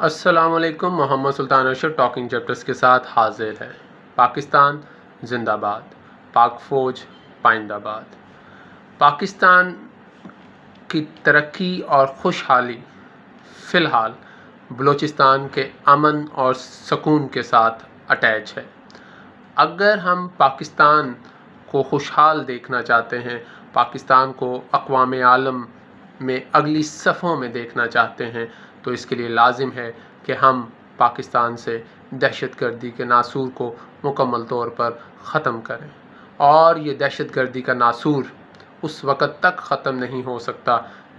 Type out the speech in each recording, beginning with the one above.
السلام علیکم. محمد سلطان Arshad talking chapters کے ساتھ حاضر ہے. پاکستان زندہ باد، پاک فوج پائندہ باد. پاکستان کی ترقی اور خوشحالی فی الحال بلوچستان کے امن اور سکون کے ساتھ اٹیچ ہے. اگر ہم پاکستان کو خوشحال دیکھنا چاہتے ہیں، پاکستان کو اقوام عالم میں اگلی صفوں میں دیکھنا چاہتے ہیں، تو اس کے لیے لازم ہے کہ ہم پاکستان سے دہشت گردی کے ناسور کو مکمل طور پر ختم کریں. اور یہ دہشت گردی کا ناسور اس وقت تک ختم نہیں ہو سکتا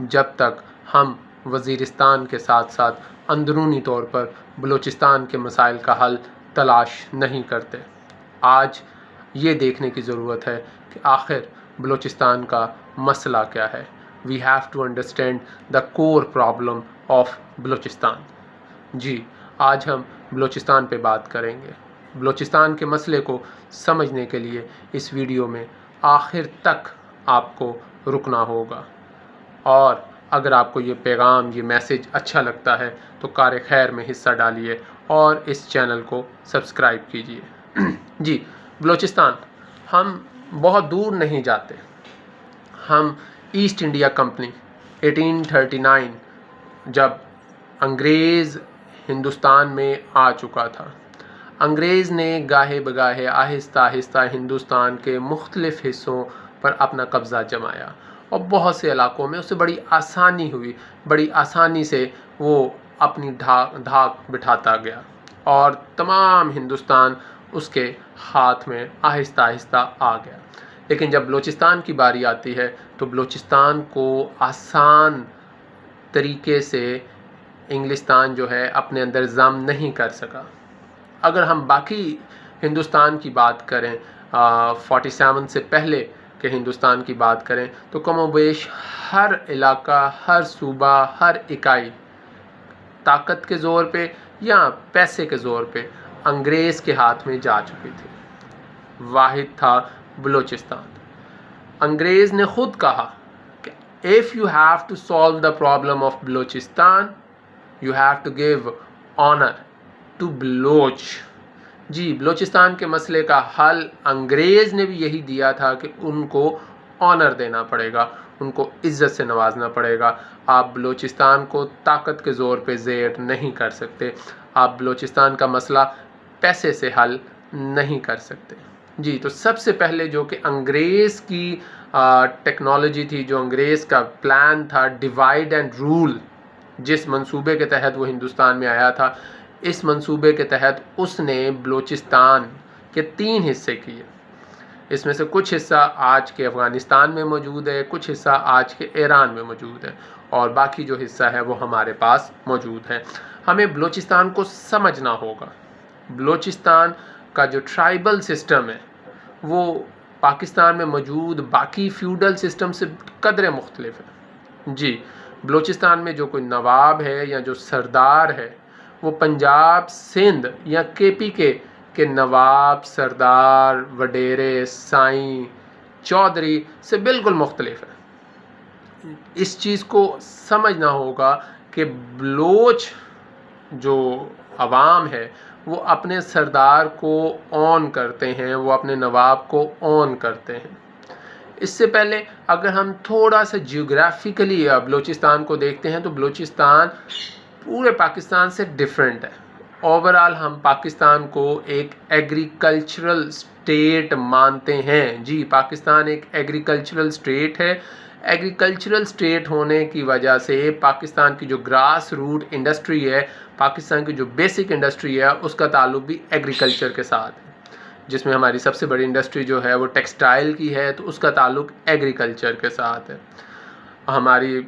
جب تک ہم وزیرستان کے ساتھ ساتھ اندرونی طور پر بلوچستان کے مسائل کا حل تلاش نہیں کرتے. آج یہ دیکھنے کی ضرورت ہے کہ آخر بلوچستان کا مسئلہ کیا ہے. We have to understand the core problem of Balochistan. جی، آج ہم بلوچستان پہ بات کریں گے. بلوچستان کے مسئلے کو سمجھنے کے لیے اس ویڈیو میں آخر تک آپ کو رکنا ہوگا. اور اگر آپ کو یہ پیغام، یہ میسیج اچھا لگتا ہے تو کار خیر میں حصہ ڈالیے اور اس چینل کو سبسکرائب کیجیے. جی، بلوچستان، ہم بہت دور نہیں جاتے. ہم ایسٹ انڈیا کمپنی 1839 جب انگریز ہندوستان میں آ چکا تھا، انگریز نے گاہے بگاہے آہستہ آہستہ ہندوستان کے مختلف حصوں پر اپنا قبضہ جمایا اور بہت سے علاقوں میں اسے بڑی آسانی ہوئی، بڑی آسانی سے وہ اپنی دھاک بٹھاتا گیا اور تمام ہندوستان اس کے ہاتھ میں آہستہ آہستہ آ گیا. لیکن جب بلوچستان کی باری آتی ہے تو بلوچستان کو آسان طریقے سے انگلستان جو ہے اپنے اندر ضم نہیں کر سکا. اگر ہم باقی ہندوستان کی بات کریں، 47 سے پہلے کے ہندوستان کی بات کریں، تو کم و بیش ہر علاقہ، ہر صوبہ، ہر اکائی طاقت کے زور پہ یا پیسے کے زور پہ انگریز کے ہاتھ میں جا چکی تھی. واحد تھا بلوچستان. انگریز نے خود کہا کہ if you have to solve the problem of Balochistan, you have to give honor to Baloch. جی، بلوچستان کے مسئلے کا حل انگریز نے بھی یہی دیا تھا کہ ان کو آنر دینا پڑے گا، ان کو عزت سے نوازنا پڑے گا. آپ بلوچستان کو طاقت کے زور پہ زیر نہیں کر سکتے. آپ بلوچستان کا مسئلہ پیسے سے حل نہیں کر سکتے. جی، تو سب سے پہلے جو کہ انگریز کی ٹیکنالوجی تھی، جو انگریز کا پلان تھا، ڈیوائیڈ اینڈ رول، جس منصوبے کے تحت وہ ہندوستان میں آیا تھا، اس منصوبے کے تحت اس نے بلوچستان کے 3 حصے کیے. اس میں سے کچھ حصہ آج کے افغانستان میں موجود ہے، کچھ حصہ آج کے ایران میں موجود ہے، اور باقی جو حصہ ہے وہ ہمارے پاس موجود ہے. ہمیں بلوچستان کو سمجھنا ہوگا. بلوچستان کا جو ٹرائبل سسٹم ہے وہ پاکستان میں موجود باقی فیوڈل سسٹم سے قدرے مختلف ہے. جی، بلوچستان میں جو کوئی نواب ہے یا جو سردار ہے وہ پنجاب، سندھ یا کے پی کے نواب، سردار، وڈیرے، سائیں، چودھری سے بالکل مختلف ہے. اس چیز کو سمجھنا ہوگا کہ بلوچ جو عوام ہے وہ اپنے سردار کو اون کرتے ہیں، وہ اپنے نواب کو اون کرتے ہیں. اس سے پہلے اگر ہم تھوڑا سا جیوگرافیکلی بلوچستان کو دیکھتے ہیں تو بلوچستان پورے پاکستان سے ڈیفرنٹ ہے. اوورال ہم پاکستان کو ایک ایگریکلچرل سٹیٹ مانتے ہیں. جی، پاکستان ایک ایگریکلچرل سٹیٹ ہے. ایگریکلچرل سٹیٹ ہونے کی وجہ سے پاکستان کی جو گراس روٹ انڈسٹری ہے، پاکستان کی جو بیسک انڈسٹری ہے، اس کا تعلق بھی ایگریکلچر کے ساتھ ہے. جس میں ہماری سب سے بڑی انڈسٹری جو ہے وہ ٹیکسٹائل کی ہے، تو اس کا تعلق ایگریکلچر کے ساتھ ہے. ہماری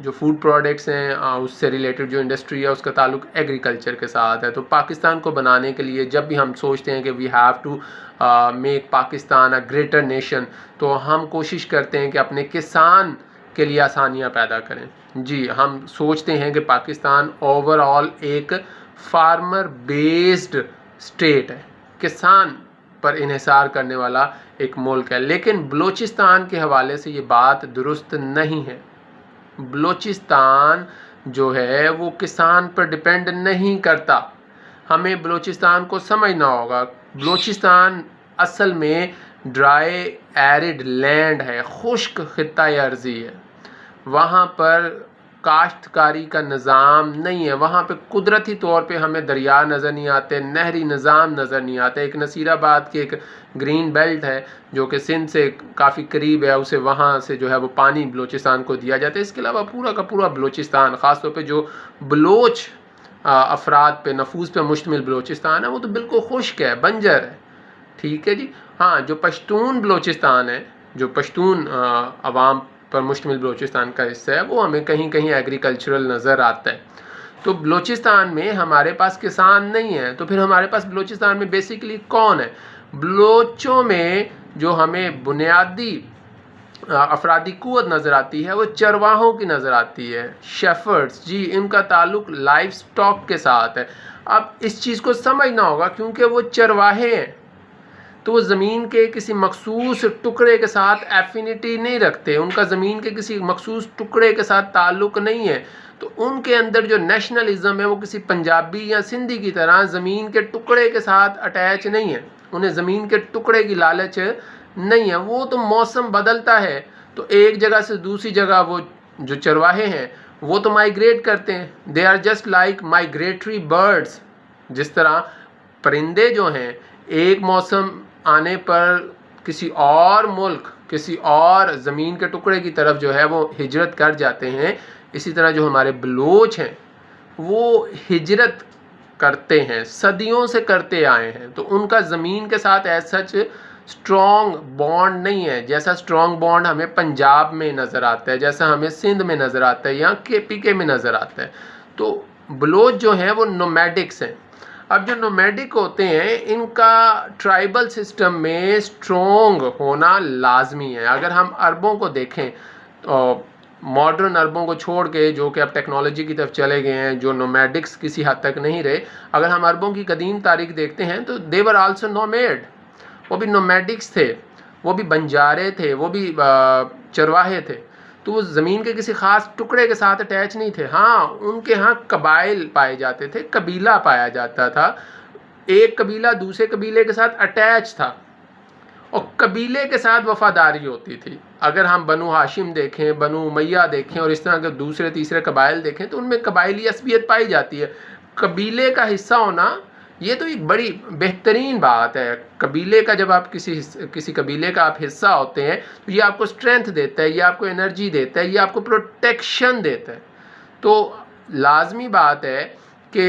جو فوڈ پروڈکٹس ہیں اس سے ریلیٹڈ جو انڈسٹری ہے اس کا تعلق ایگریکلچر کے ساتھ ہے. تو پاکستان کو بنانے کے لیے جب بھی ہم سوچتے ہیں کہ we have to make Pakistan a greater nation, تو ہم کوشش کرتے ہیں کہ اپنے کسان کے لیے آسانیاں پیدا کریں. جی، ہم سوچتے ہیں کہ پاکستان اوور آل ایک فارمر بیسڈ سٹیٹ ہے، کسان پر انحصار کرنے والا ایک ملک ہے. لیکن بلوچستان کے حوالے سے یہ بات درست نہیں ہے. بلوچستان جو ہے وہ کسان پر ڈپینڈ نہیں کرتا. ہمیں بلوچستان کو سمجھنا ہوگا. بلوچستان اصل میں ڈرائی ایرڈ لینڈ ہے، خشک خطۂ ارضی ہے. وہاں پر کاشتکاری کا نظام نہیں ہے. وہاں پہ قدرتی طور پہ ہمیں دریا نظر نہیں آتے، نہری نظام نظر نہیں آتے. ایک نصیر آباد کی ایک گرین بیلٹ ہے جو کہ سندھ سے کافی قریب ہے، اسے وہاں سے جو ہے وہ پانی بلوچستان کو دیا جاتا ہے. اس کے علاوہ پورا کا پورا بلوچستان، خاص طور پہ جو بلوچ افراد پہ نفوذ پہ مشتمل بلوچستان ہے، وہ تو بالکل خشک ہے، بنجر ہے. ٹھیک ہے جی. ہاں، جو پشتون بلوچستان ہے، جو پشتون عوام پر مشتمل بلوچستان کا حصہ ہے، وہ ہمیں کہیں کہیں ایگریکلچرل نظر آتا ہے. تو بلوچستان میں ہمارے پاس کسان نہیں ہے، تو پھر ہمارے پاس بلوچستان میں بیسیکلی کون ہے؟ بلوچوں میں جو ہمیں بنیادی افرادی قوت نظر آتی ہے وہ چرواہوں کی نظر آتی ہے، شیفرڈز. جی، ان کا تعلق لائف سٹاک کے ساتھ ہے. اب اس چیز کو سمجھنا ہوگا کیونکہ وہ چرواہے ہیں تو وہ زمین کے کسی مخصوص ٹکڑے کے ساتھ ایفینٹی نہیں رکھتے، ان کا زمین کے کسی مخصوص ٹکڑے کے ساتھ تعلق نہیں ہے. تو ان کے اندر جو نیشنلزم ہے وہ کسی پنجابی یا سندھی کی طرح زمین کے ٹکڑے کے ساتھ اٹیچ نہیں ہے. انہیں زمین کے ٹکڑے کی لالچ نہیں ہے. وہ تو موسم بدلتا ہے تو ایک جگہ سے دوسری جگہ وہ جو چرواہے ہیں وہ تو مائیگریٹ کرتے ہیں. They are just like migratory birds. جس طرح پرندے جو ہیں ایک موسم آنے پر کسی اور ملک، کسی اور زمین کے ٹکڑے کی طرف جو ہے وہ ہجرت کر جاتے ہیں، اسی طرح جو ہمارے بلوچ ہیں وہ ہجرت کرتے ہیں، صدیوں سے کرتے آئے ہیں. تو ان کا زمین کے ساتھ ایز سچ اسٹرانگ بانڈ نہیں ہے، جیسا اسٹرانگ بانڈ ہمیں پنجاب میں نظر آتا ہے، جیسا ہمیں سندھ میں نظر آتا ہے یا KPK میں نظر آتا ہے. تو بلوچ جو ہیں وہ نومیڈکس ہیں. اب جو نومیڈک ہوتے ہیں ان کا ٹرائبل سسٹم میں اسٹرانگ ہونا لازمی ہے. اگر ہم عربوں کو دیکھیں، ماڈرن عربوں کو چھوڑ کے جو کہ اب ٹیکنالوجی کی طرف چلے گئے ہیں، جو نومیڈکس کسی حد تک نہیں رہے، اگر ہم عربوں کی قدیم تاریخ دیکھتے ہیں تو دے ور آلسو نومیڈ. وہ بھی نومیڈکس تھے، وہ بھی بنجارے تھے، وہ بھی چرواہے تھے. تو وہ زمین کے کسی خاص ٹکڑے کے ساتھ اٹیچ نہیں تھے. ہاں، ان کے ہاں قبائل پائے جاتے تھے، قبیلہ پایا جاتا تھا. ایک قبیلہ دوسرے قبیلے کے ساتھ اٹیچ تھا اور قبیلے کے ساتھ وفاداری ہوتی تھی. اگر ہم بنو ہاشم دیکھیں، بنو امیہ دیکھیں اور اس طرح کے دوسرے تیسرے قبائل دیکھیں تو ان میں قبائلی عصبیت پائی جاتی ہے. قبیلے کا حصہ ہونا یہ تو ایک بڑی بہترین بات ہے. قبیلے کا جب آپ کسی قبیلے کا آپ حصہ ہوتے ہیں تو یہ آپ کو اسٹرینتھ دیتا ہے، یہ آپ کو انرجی دیتا ہے، یہ آپ کو پروٹیکشن دیتا ہے. تو لازمی بات ہے کہ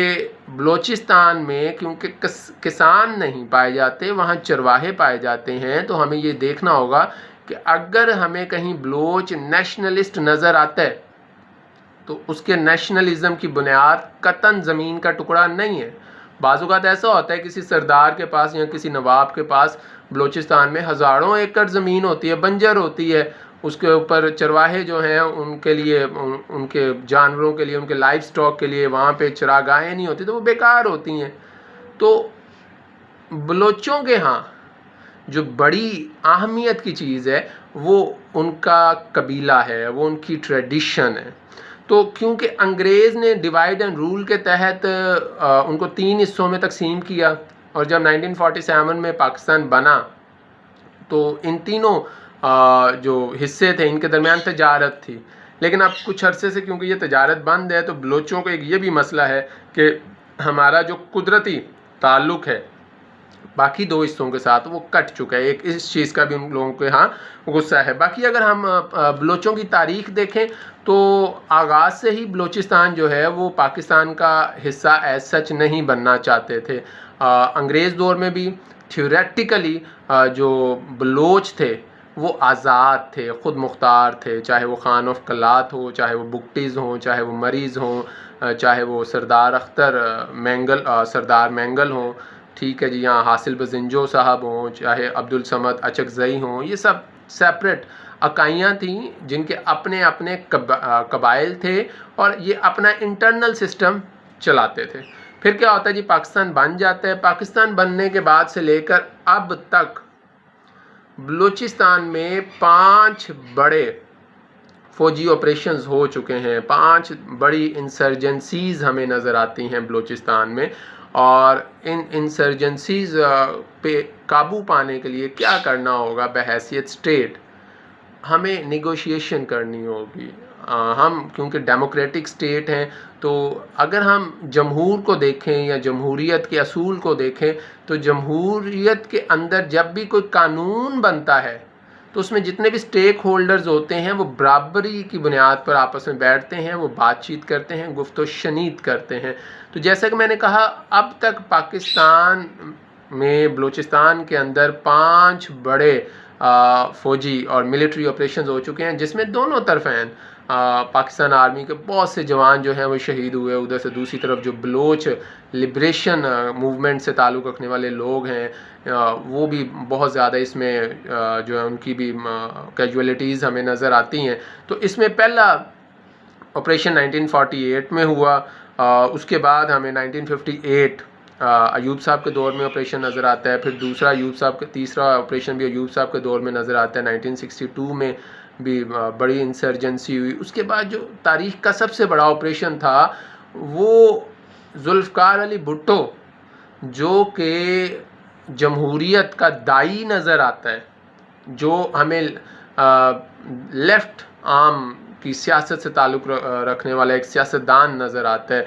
بلوچستان میں کیونکہ کسان نہیں پائے جاتے، وہاں چرواہے پائے جاتے ہیں، تو ہمیں یہ دیکھنا ہوگا کہ اگر ہمیں کہیں بلوچ نیشنلسٹ نظر آتا ہے تو اس کے نیشنلزم کی بنیاد قطعاً زمین کا ٹکڑا نہیں ہے. بعض اوقات ایسا ہوتا ہے کسی سردار کے پاس یا کسی نواب کے پاس بلوچستان میں ہزاروں ایکڑ زمین ہوتی ہے، بنجر ہوتی ہے، اس کے اوپر چرواہے جو ہیں ان کے لیے، ان کے جانوروں کے لیے، ان کے لائف سٹاک کے لیے وہاں پہ چراگاہیں نہیں ہوتی تو وہ بیکار ہوتی ہیں. تو بلوچوں کے ہاں جو بڑی اہمیت کی چیز ہے وہ ان کا قبیلہ ہے، وہ ان کی ٹریڈیشن ہے. تو کیونکہ انگریز نے ڈیوائڈ اینڈ رول کے تحت ان کو 3 حصوں میں تقسیم کیا، اور جب 1947 میں پاکستان بنا تو ان تینوں جو حصے تھے ان کے درمیان تجارت تھی. لیکن اب کچھ عرصے سے کیونکہ یہ تجارت بند ہے تو بلوچوں کو ایک یہ بھی مسئلہ ہے کہ ہمارا جو قدرتی تعلق ہے باقی 2 حصوں کے ساتھ وہ کٹ چکا ہے. ایک اس چیز کا بھی ان لوگوں کے ہاں غصہ ہے. باقی اگر ہم بلوچوں کی تاریخ دیکھیں تو آغاز سے ہی بلوچستان جو ہے وہ پاکستان کا حصہ ایز سچ نہیں بننا چاہتے تھے. انگریز دور میں بھی تھیوریٹیکلی جو بلوچ تھے وہ آزاد تھے، خود مختار تھے، چاہے وہ خان آف کلات ہو، چاہے وہ بگٹیز ہوں، چاہے وہ مریض ہوں، چاہے وہ سردار اختر مینگل، سردار مینگل ہوں. ٹھیک ہے جی. یہاں حاصل بزنجو صاحب ہوں، چاہے عبدالصمد اچکزئی ہوں، یہ سب سیپریٹ اکائیاں تھیں جن کے اپنے اپنے قبائل تھے اور یہ اپنا انٹرنل سسٹم چلاتے تھے. پھر کیا ہوتا ہے جی، پاکستان بن جاتا ہے. پاکستان بننے کے بعد سے لے کر اب تک بلوچستان میں 5 بڑے فوجی آپریشنز ہو چکے ہیں، 5 بڑی انسرجنسیز ہمیں نظر آتی ہیں بلوچستان میں، اور ان انسرجنسیز پہ قابو پانے کے لیے کیا کرنا ہوگا بحیثیت اسٹیٹ؟ ہمیں نیگوشیشن کرنی ہوگی۔ ہم کیونکہ ڈیموکریٹک اسٹیٹ ہیں، تو اگر ہم جمہور کو دیکھیں یا جمہوریت کے اصول کو دیکھیں تو جمہوریت کے اندر جب بھی کوئی قانون بنتا ہے تو اس میں جتنے بھی اسٹیک ہولڈرز ہوتے ہیں وہ برابری کی بنیاد پر آپس میں بیٹھتے ہیں، وہ بات چیت کرتے ہیں، گفت و شنید کرتے ہیں۔ تو جیسا کہ میں نے کہا، اب تک پاکستان میں بلوچستان کے اندر 5 بڑے فوجی اور ملٹری آپریشنز ہو چکے ہیں، جس میں دونوں طرف ہیں۔ پاکستان آرمی کے بہت سے جوان جو ہیں وہ شہید ہوئے، ادھر سے دوسری طرف جو بلوچ لبریشن موومنٹ سے تعلق رکھنے والے لوگ ہیں وہ بھی بہت زیادہ اس میں جو ہے ان کی بھی کیجولیٹیز ہمیں نظر آتی ہیں۔ تو اس میں پہلا آپریشن 1948 میں ہوا، اس کے بعد ہمیں 1958 ایوب صاحب کے دور میں آپریشن نظر آتا ہے، پھر دوسرا ایوب صاحب کا تیسرا آپریشن بھی ایوب صاحب کے دور میں نظر آتا ہے، 1962 میں بھی بڑی انسرجنسی ہوئی۔ اس کے بعد جو تاریخ کا سب سے بڑا آپریشن تھا وہ ذوالفقار علی بھٹو، جو کہ جمہوریت کا داعی نظر آتا ہے، جو ہمیں لیفٹ آرم کی سیاست سے تعلق رکھنے والا ایک سیاستدان نظر آتا ہے۔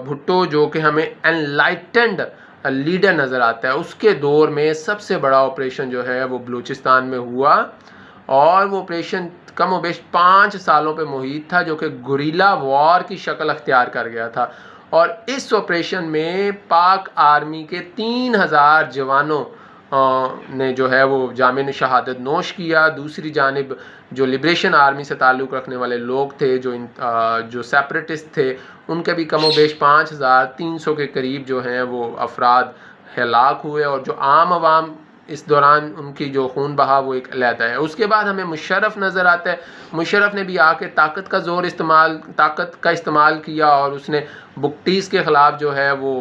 بھٹو جو کہ ہمیں انلائٹنڈ لیڈر نظر آتا ہے، اس کے دور میں سب سے بڑا آپریشن جو ہے وہ بلوچستان میں ہوا، اور وہ آپریشن کم و بیش 5 سالوں پہ محیط تھا، جو کہ گوریلا وار کی شکل اختیار کر گیا تھا۔ اور اس آپریشن میں پاک آرمی کے 3000 جوانوں نے جو ہے وہ جامِ شہادت نوش کیا۔ دوسری جانب جو لبریشن آرمی سے تعلق رکھنے والے لوگ تھے، جو سیپریٹسٹ تھے، ان کے بھی کم و بیش 5300 کے قریب جو ہیں وہ افراد ہلاک ہوئے، اور جو عام عوام اس دوران ان کی جو خون بہا وہ ایک علیحدہ ہے۔ اس کے بعد ہمیں مشرف نظر آتا ہے۔ مشرف نے بھی آ کے طاقت کا استعمال کیا، اور اس نے بگٹیز کے خلاف جو ہے وہ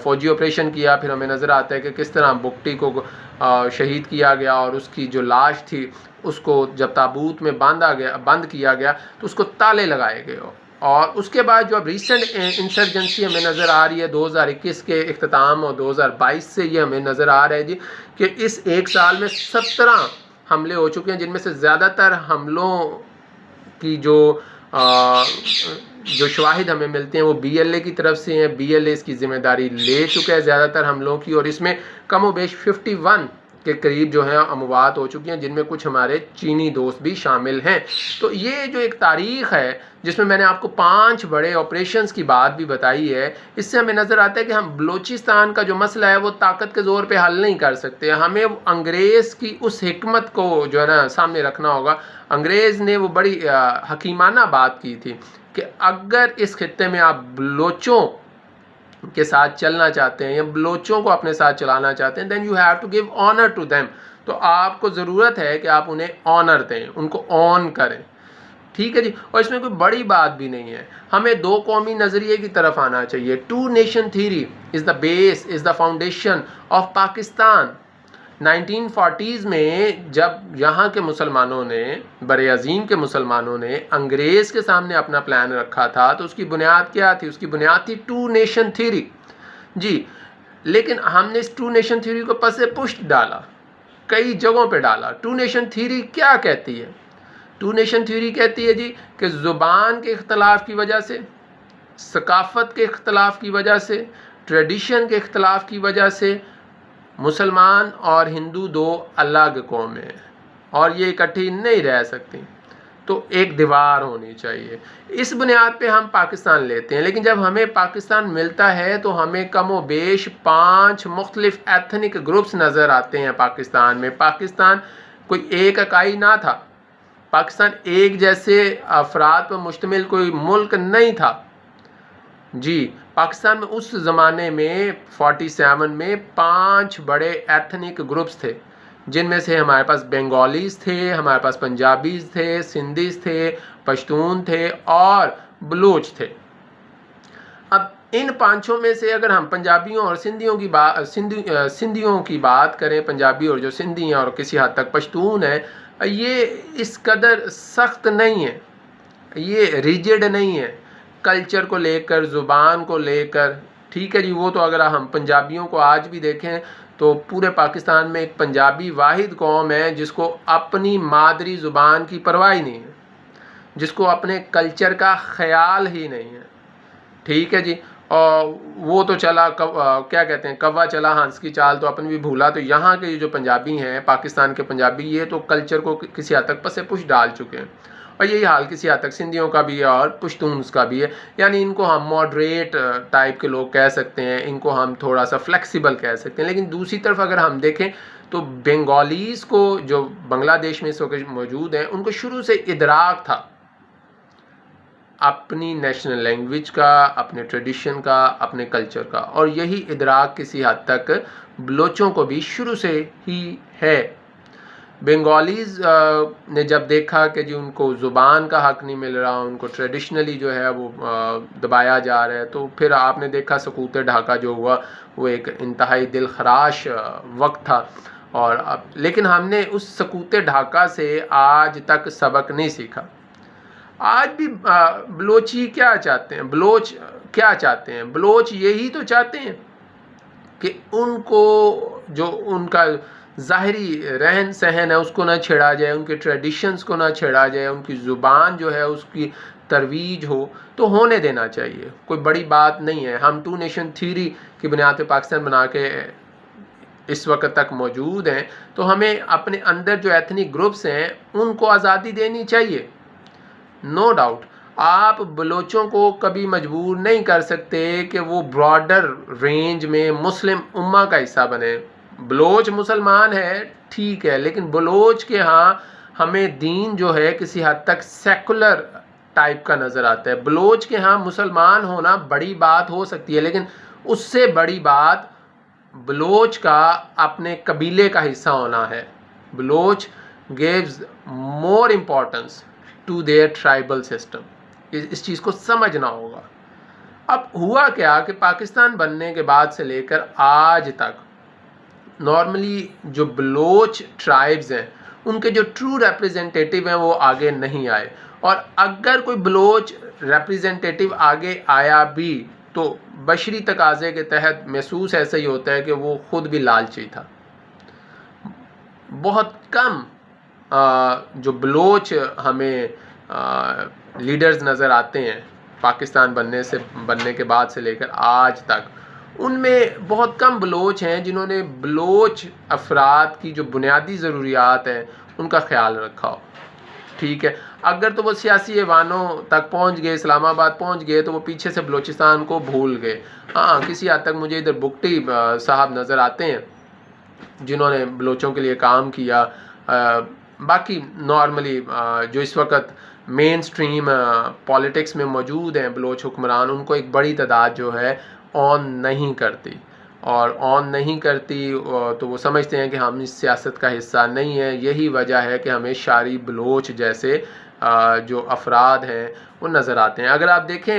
فوجی آپریشن کیا۔ پھر ہمیں نظر آتا ہے کہ کس طرح بگٹی کو شہید کیا گیا، اور اس کی جو لاش تھی اس کو جب تابوت میں بند کیا گیا تو اس کو تالے لگائے گئے۔ اور اس کے بعد جو اب ریسنٹ انسرجنسی ہمیں نظر آ رہی ہے 2021 کے اختتام اور 2022 سے، یہ ہمیں نظر آ رہا ہے جی کہ اس ایک سال میں 17 حملے ہو چکے ہیں، جن میں سے زیادہ تر حملوں کی جو شواہد ہمیں ملتے ہیں وہ BLA کی طرف سے ہیں۔ BLA اس کی ذمہ داری لے چکا ہے زیادہ تر حملوں کی، اور اس میں کم و بیش 51 کے قریب جو ہیں اموات ہو چکی ہیں، جن میں کچھ ہمارے چینی دوست بھی شامل ہیں۔ تو یہ جو ایک تاریخ ہے جس میں نے آپ کو 5 بڑے آپریشنز کی بات بھی بتائی ہے، اس سے ہمیں نظر آتا ہے کہ ہم بلوچستان کا جو مسئلہ ہے وہ طاقت کے زور پہ حل نہیں کر سکتے۔ ہمیں انگریز کی اس حکمت کو جو ہے نا سامنے رکھنا ہوگا۔ انگریز نے وہ بڑی حکیمانہ بات کی تھی کہ اگر اس خطے میں آپ بلوچوں کے ساتھ چلنا چاہتے ہیں یا بلوچوں کو اپنے ساتھ چلانا چاہتے ہیں then you have to give honor to them، تو آپ کو ضرورت ہے کہ آپ انہیں آنر دیں، ان کو آن کریں، ٹھیک ہے جی۔ اور اس میں کوئی بڑی بات بھی نہیں ہے، ہمیں 2 قومی نظریے کی طرف آنا چاہیے۔ 2 nation theory is the base, is the foundation of Pakistan. 1940s میں جب یہاں کے مسلمانوں نے، بر عظیم کے مسلمانوں نے انگریز کے سامنے اپنا پلان رکھا تھا تو اس کی بنیاد کیا تھی؟ اس کی بنیاد تھی 2 نیشن تھیوری جی۔ لیکن ہم نے اس 2 نیشن تھیوری کو پس پشت ڈالا، کئی جگہوں پہ ڈالا۔ 2 نیشن تھیوری کیا کہتی ہے؟ 2 نیشن تھیوری کہتی ہے جی کہ زبان کے اختلاف کی وجہ سے، ثقافت کے اختلاف کی وجہ سے، ٹریڈیشن کے اختلاف کی وجہ سے مسلمان اور ہندو 2 الگ قومیں ہیں، اور یہ اکٹھی نہیں رہ سکتی، تو ایک دیوار ہونی چاہیے۔ اس بنیاد پہ ہم پاکستان لیتے ہیں، لیکن جب ہمیں پاکستان ملتا ہے تو ہمیں کم و بیش 5 مختلف ایتھنک گروپس نظر آتے ہیں پاکستان میں۔ پاکستان کوئی ایک اکائی نہ تھا، پاکستان ایک جیسے افراد پر مشتمل کوئی ملک نہیں تھا جی۔ پاکستان میں اس زمانے میں 47 میں 5 بڑے ایتھنک گروپس تھے، جن میں سے ہمارے پاس بنگالیز تھے، ہمارے پاس پنجابیز تھے، سندھیز تھے، پشتون تھے اور بلوچ تھے۔ اب ان 5 میں سے اگر ہم پنجابیوں اور سندھیوں کی بات کریں، پنجابی اور جو سندھی ہیں اور کسی حد تک پشتون ہیں، یہ اس قدر سخت نہیں ہے، یہ ریجڈ نہیں ہے کلچر کو لے کر، زبان کو لے کر. ٹھیک ہے جی، وہ تو اگر ہم پنجابیوں کو آج بھی دیکھیں تو پورے پاکستان میں ایک پنجابی واحد قوم ہے جس کو اپنی مادری زبان کی پرواہ ہی نہیں ہے، جس کو اپنے کلچر کا خیال ہی نہیں ہے. ٹھیک ہے جی، اور وہ تو چلا کیا کہتے ہیں، کوا چلا ہنس کی چال تو اپن بھی بھولا. تو یہاں کے جو پنجابی ہیں، پاکستان کے پنجابی، یہ تو کلچر کو کسی حد تک پس پش ڈال چکے ہیں. اور یہی حال کسی حد تک سندھیوں کا بھی ہے اور پشتونز کا بھی ہے. یعنی ان کو ہم ماڈریٹ ٹائپ کے لوگ کہہ سکتے ہیں، ان کو ہم تھوڑا سا فلیکسیبل کہہ سکتے ہیں. لیکن دوسری طرف اگر ہم دیکھیں تو بنگالیز کو، جو بنگلہ دیش میں اس وقت موجود ہیں، ان کو شروع سے ادراک تھا اپنی نیشنل لینگویج کا، اپنے ٹریڈیشن کا، اپنے کلچر کا. اور یہی ادراک کسی حد تک بلوچوں کو بھی شروع سے ہی ہے. بنگالیز نے جب دیکھا کہ جی ان کو زبان کا حق نہیں مل رہا، ان کو ٹریڈیشنلی جو ہے وہ دبایا جا رہا ہے، تو پھر آپ نے دیکھا سقوط ڈھاکہ جو ہوا وہ ایک انتہائی دل خراش وقت تھا. اور لیکن ہم نے اس سقوط ڈھاکہ سے آج تک سبق نہیں سیکھا. آج بھی بلوچی کیا چاہتے ہیں، بلوچ کیا چاہتے ہیں؟ بلوچ یہی تو چاہتے ہیں کہ ان کو جو ان کا ظاہری رہن سہن ہے اس کو نہ چھیڑا جائے، ان کے ٹریڈیشنز کو نہ چھیڑا جائے، ان کی زبان جو ہے اس کی ترویج ہو تو ہونے دینا چاہیے. کوئی بڑی بات نہیں ہے. ہم ٹو نیشن تھیوری کی بنیاد پہ پاکستان بنا کے اس وقت تک موجود ہیں، تو ہمیں اپنے اندر جو ایتھنک گروپس ہیں ان کو آزادی دینی چاہیے. نو ڈاؤٹ آپ بلوچوں کو کبھی مجبور نہیں کر سکتے کہ وہ براڈر رینج میں مسلم امہ کا حصہ بنے. بلوچ مسلمان ہے ٹھیک ہے، لیکن بلوچ کے ہاں ہمیں دین جو ہے کسی حد تک سیکولر ٹائپ کا نظر آتا ہے. بلوچ کے ہاں مسلمان ہونا بڑی بات ہو سکتی ہے، لیکن اس سے بڑی بات بلوچ کا اپنے قبیلے کا حصہ ہونا ہے. Baloch gives more importance to their tribal system. اس چیز کو سمجھنا ہوگا. اب ہوا کیا کہ پاکستان بننے کے بعد سے لے کر آج تک نارملی جو بلوچ ٹرائبز ہیں ان کے جو ٹرو ریپریزنٹیٹیو ہیں وہ آگے نہیں آئے. اور اگر کوئی بلوچ ریپریزنٹیٹیو آگے آیا بھی تو بشری تقاضے کے تحت محسوس ایسا ہی ہوتا ہے کہ وہ خود بھی لالچی تھا. بہت کم جو بلوچ ہمیں لیڈرز نظر آتے ہیں پاکستان بننے کے بعد سے لے کر آج تک، ان میں بہت کم بلوچ ہیں جنہوں نے بلوچ افراد کی جو بنیادی ضروریات ہیں ان کا خیال رکھا ہو. ٹھیک ہے، اگر تو وہ سیاسی ایوانوں تک پہنچ گئے، اسلام آباد پہنچ گئے، تو وہ پیچھے سے بلوچستان کو بھول گئے. ہاں کسی حد تک مجھے ادھر بگٹی صاحب نظر آتے ہیں جنہوں نے بلوچوں کے لیے کام کیا. باقی نارملی جو اس وقت مین سٹریم پالیٹکس میں موجود ہیں بلوچ حکمران، ان کو ایک بڑی تعداد جو ہے آن نہیں کرتی. اور آن نہیں کرتی تو وہ سمجھتے ہیں کہ ہم اس سیاست کا حصہ نہیں ہیں. یہی وجہ ہے کہ ہمیں شاری بلوچ جیسے جو افراد ہیں وہ نظر آتے ہیں. اگر آپ دیکھیں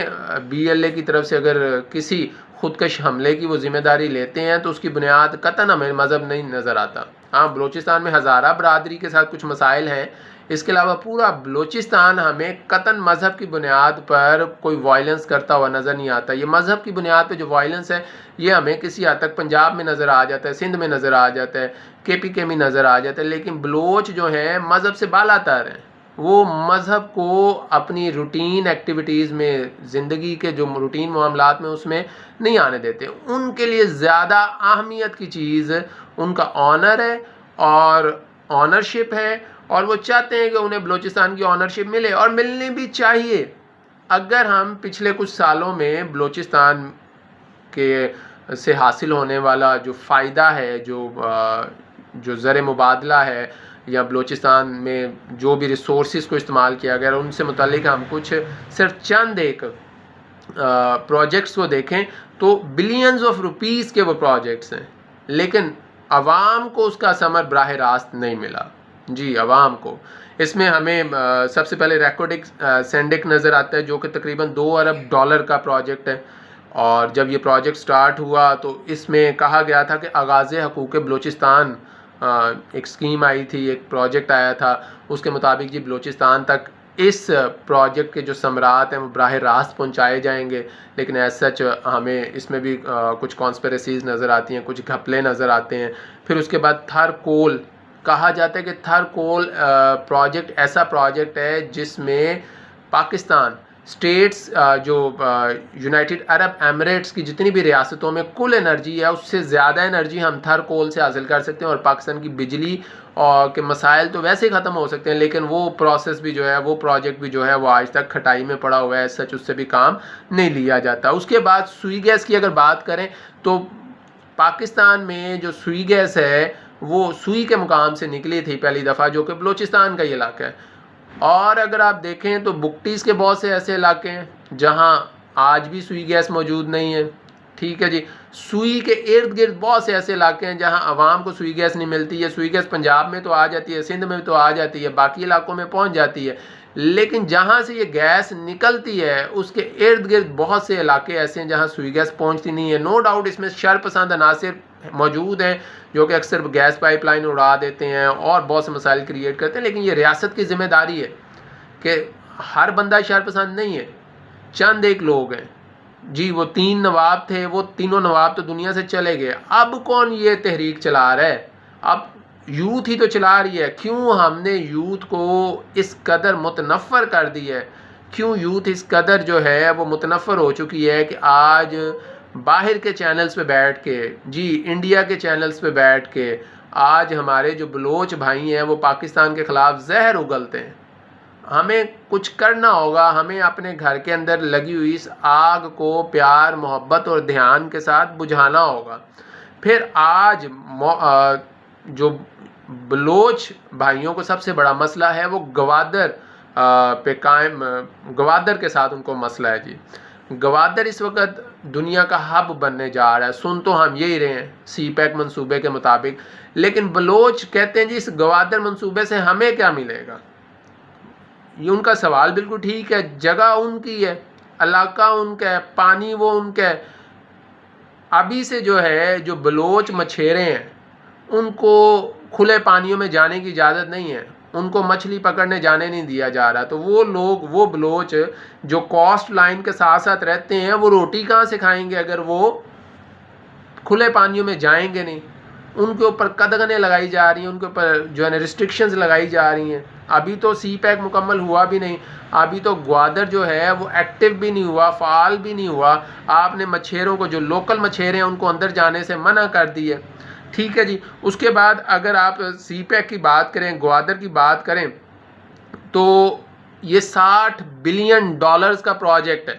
BLA کی طرف سے اگر کسی خودکش حملے کی وہ ذمہ داری لیتے ہیں تو اس کی بنیاد قطعاً ہمیں مذہب نہیں نظر آتا. ہاں بلوچستان میں ہزارہ برادری کے ساتھ کچھ مسائل ہیں، اس کے علاوہ پورا بلوچستان ہمیں قطعاً مذہب کی بنیاد پر کوئی وائلنس کرتا ہوا نظر نہیں آتا. یہ مذہب کی بنیاد پہ جو وائلنس ہے یہ ہمیں کسی حد تک پنجاب میں نظر آ جاتا ہے، سندھ میں نظر آ جاتا ہے، KPK میں نظر آ جاتا ہے. لیکن بلوچ جو ہیں مذہب سے بالا تر ہیں. وہ مذہب کو اپنی روٹین ایکٹیویٹیز میں، زندگی کے جو روٹین معاملات میں اس میں نہیں آنے دیتے. ان کے لیے زیادہ اہمیت کی چیز ان کا آنر ہے اور آنرشپ ہے، اور وہ چاہتے ہیں کہ انہیں بلوچستان کی آنرشپ ملے اور ملنی بھی چاہیے. اگر ہم پچھلے کچھ سالوں میں بلوچستان کے سے حاصل ہونے والا جو فائدہ ہے، جو زر مبادلہ ہے، یا بلوچستان میں جو بھی ریسورسز کو استعمال کیا گیا، ان سے متعلق ہم کچھ صرف چند ایک پروجیکٹس کو دیکھیں تو بلینز آف روپیز کے وہ پروجیکٹس ہیں، لیکن عوام کو اس کا ثمر براہ راست نہیں ملا. جی عوام کو اس میں ہمیں سب سے پہلے ریکوڈک سینڈک نظر آتا ہے جو کہ تقریباً $2 ارب کا پروجیکٹ ہے. اور جب یہ پروجیکٹ سٹارٹ ہوا تو اس میں کہا گیا تھا کہ آغاز حقوق بلوچستان ایک اسکیم آئی تھی، ایک پروجیکٹ آیا تھا، اس کے مطابق جی بلوچستان تک اس پروجیکٹ کے جو ثمرات ہیں وہ براہ راست پہنچائے جائیں گے، لیکن ایز سچ ہمیں اس میں بھی کچھ کانسپریسیز نظر آتی ہیں، کچھ گھپلے نظر آتے ہیں۔ پھر اس کے بعد تھر کول کہا جاتا ہے کہ تھر کول پروجیکٹ ایسا پروجیکٹ ہے جس میں پاکستان اسٹیٹس جو یونائٹڈ عرب ایمریٹس کی جتنی بھی ریاستوں میں کل انرجی ہے اس سے زیادہ انرجی ہم تھر کول سے حاصل کر سکتے ہیں، اور پاکستان کی بجلی کے مسائل تو ویسے ہی ختم ہو سکتے ہیں، لیکن وہ پروسیس بھی جو ہے، وہ پروجیکٹ بھی جو ہے وہ آج تک کھٹائی میں پڑا ہوا ہے، سچ اس سے بھی کام نہیں لیا جاتا۔ اس کے بعد سوئی گیس کی اگر بات کریں تو پاکستان میں جو سوئی گیس ہے وہ سوئی کے مقام سے نکلی تھی پہلی دفعہ، جو کہ بلوچستان کا یہ علاقہ ہے۔ اور اگر آپ دیکھیں تو بگٹیز کے بہت سے ایسے علاقے ہیں جہاں آج بھی سوئی گیس موجود نہیں ہے، ٹھیک ہے جی۔ سوئی کے ارد گرد بہت سے ایسے علاقے ہیں جہاں عوام کو سوئی گیس نہیں ملتی ہے۔ سوئی گیس پنجاب میں تو آ جاتی ہے، سندھ میں تو آ جاتی ہے، باقی علاقوں میں پہنچ جاتی ہے، لیکن جہاں سے یہ گیس نکلتی ہے اس کے ارد گرد بہت سے علاقے ایسے ہیں جہاں سوئی گیس پہنچتی نہیں ہے۔ نو ڈاؤٹ اس میں شر پسند عناصر موجود ہیں جو کہ اکثر گیس پائپ لائن اڑا دیتے ہیں اور بہت سے مسائل کریٹ کرتے ہیں، لیکن یہ ریاست کی ذمہ داری ہے کہ ہر بندہ شر پسند نہیں ہے، چند ایک لوگ ہیں جی، وہ 3 نواب تھے، وہ تینوں نواب تو دنیا سے چلے گئے، اب کون یہ تحریک چلا رہا ہے؟ اب یوتھ ہی تو چلا رہی ہے۔ کیوں ہم نے یوتھ کو اس قدر متنفر کر دی ہے؟ کیوں یوتھ اس قدر جو ہے وہ متنفر ہو چکی ہے کہ آج باہر کے چینلز پہ بیٹھ کے، جی انڈیا کے چینلز پہ بیٹھ کے آج ہمارے جو بلوچ بھائی ہیں وہ پاکستان کے خلاف زہر اگلتے ہیں؟ ہمیں کچھ کرنا ہوگا، ہمیں اپنے گھر کے اندر لگی ہوئی اس آگ کو پیار، محبت اور دھیان کے ساتھ بجھانا ہوگا۔ پھر آج جو بلوچ بھائیوں کو سب سے بڑا مسئلہ ہے وہ گوادر پہ قائم، گوادر کے ساتھ ان کو مسئلہ ہے جی۔ گوادر اس وقت دنیا کا ہب بننے جا رہا ہے، سن تو ہم یہی رہے ہیں سی پیک منصوبے کے مطابق، لیکن بلوچ کہتے ہیں جی اس گوادر منصوبے سے ہمیں کیا ملے گا؟ یہ ان کا سوال بالکل ٹھیک ہے، جگہ ان کی ہے، علاقہ ان کا ہے، پانی وہ ان کا ہے۔ ابھی سے جو ہے جو بلوچ مچھیرے ہیں ان کو کھلے پانیوں میں جانے کی اجازت نہیں ہے، ان کو مچھلی پکڑنے جانے نہیں دیا جا رہا، تو وہ لوگ، وہ بلوچ جو کوسٹ لائن کے ساتھ ساتھ رہتے ہیں، وہ روٹی کہاں سے کھائیں گے اگر وہ کھلے پانیوں میں جائیں گے نہیں؟ ان کے اوپر قدغنیں لگائی جا رہی ہیں، ان کے اوپر جو ہے ریسٹرکشنز لگائی جا رہی ہیں۔ ابھی تو سی پیک مکمل ہوا بھی نہیں، ابھی تو گوادر جو ہے وہ ایکٹیو بھی نہیں ہوا، فعال بھی نہیں ہوا۔ آپ نے مچھیروں کو، جو لوکل مچھیرے ہیں ان کو اندر جانے سے منع کر دی ہے، ٹھیک ہے جی۔ اس کے بعد اگر آپ سی پیک کی بات کریں، گوادر کی بات کریں، تو یہ $60 بلین کا پروجیکٹ ہے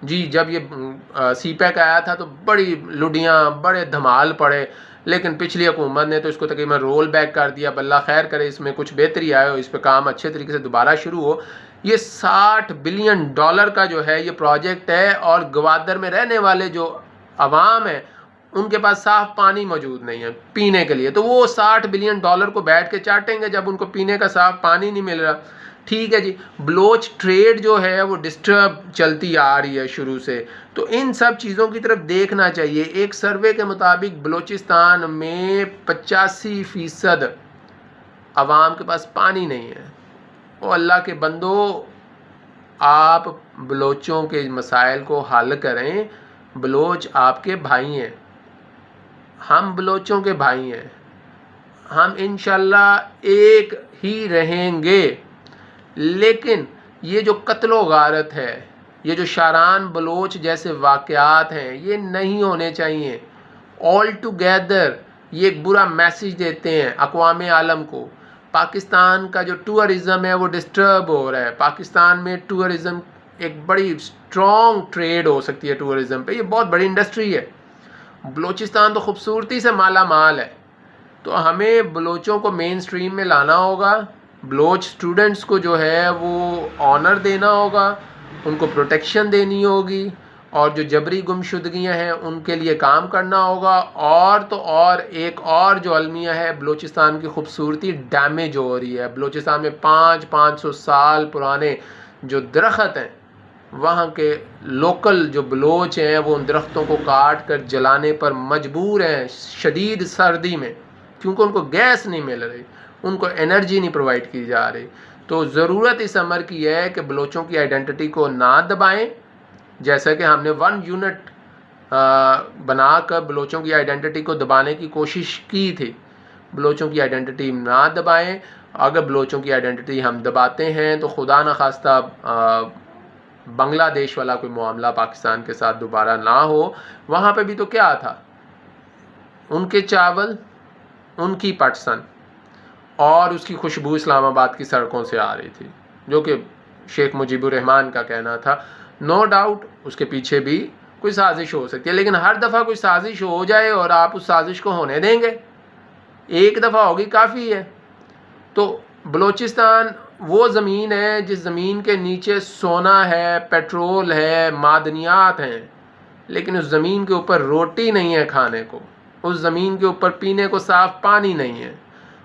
جی۔ جب یہ سی پیک آیا تھا تو بڑی لڈیاں، بڑے دھمال پڑے، لیکن پچھلی حکومت نے تو اس کو تقریباً رول بیک کر دیا۔ اللہ خیر کرے، اس میں کچھ بہتری آئے ہو، اس پہ کام اچھے طریقے سے دوبارہ شروع ہو۔ یہ $60 بلین کا جو ہے یہ پروجیکٹ ہے، اور گوادر میں رہنے والے جو عوام ہیں ان کے پاس صاف پانی موجود نہیں ہے پینے کے لیے، تو وہ $60 بلین کو بیٹھ کے چاٹیں گے جب ان کو پینے کا صاف پانی نہیں مل رہا، ٹھیک ہے جی۔ بلوچ ٹریڈ جو ہے وہ ڈسٹرب چلتی آ رہی ہے شروع سے، تو ان سب چیزوں کی طرف دیکھنا چاہیے۔ ایک سروے کے مطابق بلوچستان میں 85% عوام کے پاس پانی نہیں ہے۔ او اللہ کے بندو، آپ بلوچوں کے مسائل کو حل کریں، بلوچ آپ کے بھائی ہیں، ہم بلوچوں کے بھائی ہیں، ہم انشاءاللہ ایک ہی رہیں گے، لیکن یہ جو قتل و غارت ہے، یہ جو شاران بلوچ جیسے واقعات ہیں، یہ نہیں ہونے چاہیے۔ آل ٹوگیدر یہ ایک برا میسیج دیتے ہیں اقوام عالم کو۔ پاکستان کا جو ٹورزم ہے وہ ڈسٹرب ہو رہا ہے، پاکستان میں ٹورزم ایک بڑی اسٹرانگ ٹریڈ ہو سکتی ہے، ٹورزم پہ یہ بہت بڑی انڈسٹری ہے۔ بلوچستان تو خوبصورتی سے مالا مال ہے، تو ہمیں بلوچوں کو مین سٹریم میں لانا ہوگا، بلوچ سٹوڈنٹس کو جو ہے وہ آنر دینا ہوگا، ان کو پروٹیکشن دینی ہوگی، اور جو جبری گمشدگیاں ہیں ان کے لیے کام کرنا ہوگا۔ اور تو اور ایک اور جو المیہ ہے، بلوچستان کی خوبصورتی ڈیمیج ہو رہی ہے۔ بلوچستان میں 500 سال پرانے جو درخت ہیں، وہاں کے لوکل جو بلوچ ہیں وہ ان درختوں کو کاٹ کر جلانے پر مجبور ہیں شدید سردی میں، کیونکہ ان کو گیس نہیں مل رہی، ان کو انرجی نہیں پرووائڈ کی جا رہی۔ تو ضرورت اس امر کی ہے کہ بلوچوں کی آئیڈینٹی کو نہ دبائیں، جیسا کہ ہم نے 1 یونٹ بنا کر بلوچوں کی آئیڈینٹی کو دبانے کی کوشش کی تھی۔ بلوچوں کی آئیڈینٹی نہ دبائیں۔ اگر بلوچوں کی آئیڈینٹی ہم دباتے ہیں تو خدا نخواستہ بنگلہ دیش والا کوئی معاملہ پاکستان کے ساتھ دوبارہ نہ ہو۔ وہاں پہ بھی تو کیا تھا، ان کے چاول، ان کی پٹسن اور اس کی خوشبو اسلام آباد کی سڑکوں سے آ رہی تھی، جو کہ شیخ مجیب الرحمان کا کہنا تھا۔ نو ڈاؤٹ اس کے پیچھے بھی کوئی سازش ہو سکتی ہے، لیکن ہر دفعہ کوئی سازش ہو جائے اور آپ اس سازش کو ہونے دیں گے؟ ایک دفعہ ہوگی کافی ہے۔ تو بلوچستان وہ زمین ہے جس زمین کے نیچے سونا ہے، پیٹرول ہے، معدنیات ہیں، لیکن اس زمین کے اوپر روٹی نہیں ہے کھانے کو، اس زمین کے اوپر پینے کو صاف پانی نہیں ہے،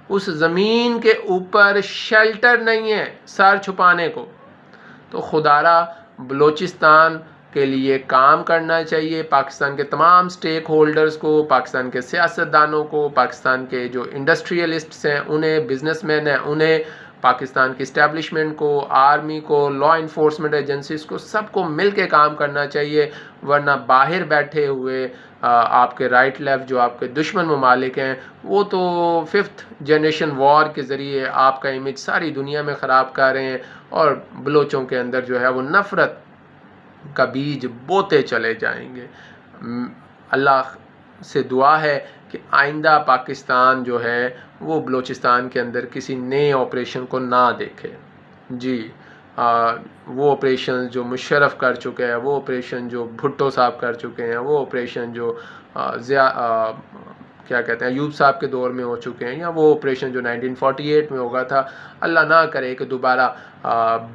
اس زمین کے اوپر شیلٹر نہیں ہے سر چھپانے کو۔ تو خدارا بلوچستان کے لیے کام کرنا چاہیے، پاکستان کے تمام سٹیک ہولڈرز کو، پاکستان کے سیاستدانوں کو، پاکستان کے جو انڈسٹریلسٹس ہیں انہیں، بزنس مین ہیں انہیں، پاکستان کی اسٹیبلشمنٹ کو، آرمی کو، لا انفورسمنٹ ایجنسیز کو، سب کو مل کے کام کرنا چاہیے، ورنہ باہر بیٹھے ہوئے آپ کے رائٹ لیفٹ جو آپ کے دشمن ممالک ہیں وہ تو 5th جنریشن وار کے ذریعے آپ کا امیج ساری دنیا میں خراب کر رہے ہیں، اور بلوچوں کے اندر جو ہے وہ نفرت کا بیج بوتے چلے جائیں گے۔ اللہ سے دعا ہے کہ آئندہ پاکستان جو ہے وہ بلوچستان کے اندر کسی نئے آپریشن کو نہ دیکھے۔ جی وہ آپریشن جو مشرف کر چکے ہیں، وہ آپریشن جو بھٹو صاحب کر چکے ہیں، وہ آپریشن جو کیا کہتے ہیں ایوب صاحب کے دور میں ہو چکے ہیں، یا وہ آپریشن جو 1948 میں ہوگا تھا، اللہ نہ کرے کہ دوبارہ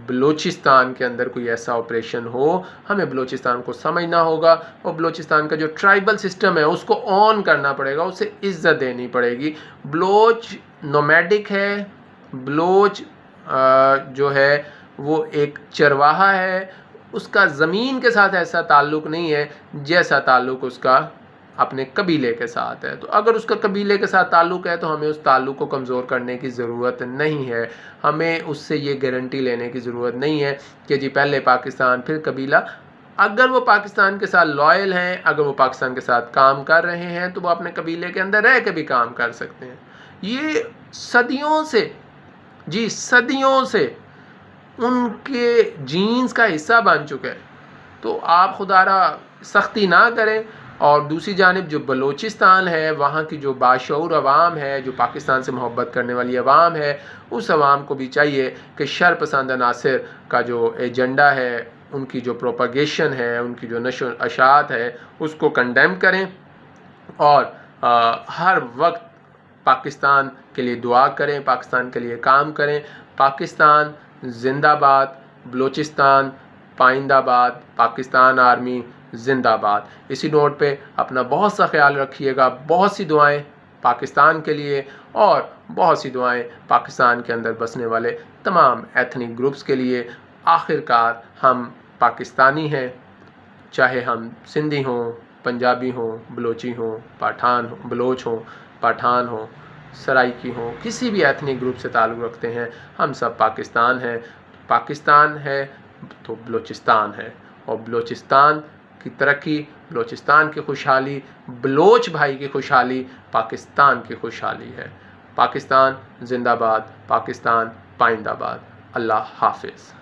بلوچستان کے اندر کوئی ایسا آپریشن ہو۔ ہمیں بلوچستان کو سمجھنا ہوگا، اور بلوچستان کا جو ٹرائبل سسٹم ہے اس کو آن کرنا پڑے گا، اسے عزت دینی پڑے گی۔ بلوچ نومیڈک ہے، بلوچ جو ہے وہ ایک چرواہا ہے، اس کا زمین کے ساتھ ایسا تعلق نہیں ہے جیسا تعلق اس کا اپنے قبیلے کے ساتھ ہے۔ تو اگر اس کا قبیلے کے ساتھ تعلق ہے تو ہمیں اس تعلق کو کمزور کرنے کی ضرورت نہیں ہے، ہمیں اس سے یہ گارنٹی لینے کی ضرورت نہیں ہے کہ جی پہلے پاکستان پھر قبیلہ۔ اگر وہ پاکستان کے ساتھ لائل ہیں، اگر وہ پاکستان کے ساتھ کام کر رہے ہیں تو وہ اپنے قبیلے کے اندر رہ کے بھی کام کر سکتے ہیں۔ یہ صدیوں سے، جی صدیوں سے ان کے جینز کا حصہ بن چکا ہے۔ تو آپ خدارا سختی نہ کریں۔ اور دوسری جانب جو بلوچستان ہے، وہاں کی جو باشعور عوام ہے، جو پاکستان سے محبت کرنے والی عوام ہے، اس عوام کو بھی چاہیے کہ شر پسند عناصر کا جو ایجنڈا ہے، ان کی جو پروپیگیشن ہے، ان کی جو نشر و اشاعت ہے، اس کو کنڈیم کریں، اور ہر وقت پاکستان کے لیے دعا کریں، پاکستان کے لیے کام کریں۔ پاکستان زندہ باد، بلوچستان پائندہ باد، پاکستان آرمی زندہ باد۔ اسی نوٹ پہ اپنا بہت سا خیال رکھیے گا، بہت سی دعائیں پاکستان کے لیے، اور بہت سی دعائیں پاکستان کے اندر بسنے والے تمام ایتھنک گروپس کے لیے۔ آخر کار ہم پاکستانی ہیں، چاہے ہم سندھی ہوں، پنجابی ہوں، بلوچی ہوں، بلوچ ہوں، پٹھان ہوں، سرائکی ہوں، کسی بھی ایتھنک گروپ سے تعلق رکھتے ہیں، ہم سب پاکستان ہیں۔ پاکستان ہے تو بلوچستان ہے، اور بلوچستان کی ترقی، بلوچستان کی خوشحالی، بلوچ بھائی کی خوشحالی پاکستان کی خوشحالی ہے۔ پاکستان زندہ باد، پاکستان پائندہ باد۔ اللہ حافظ۔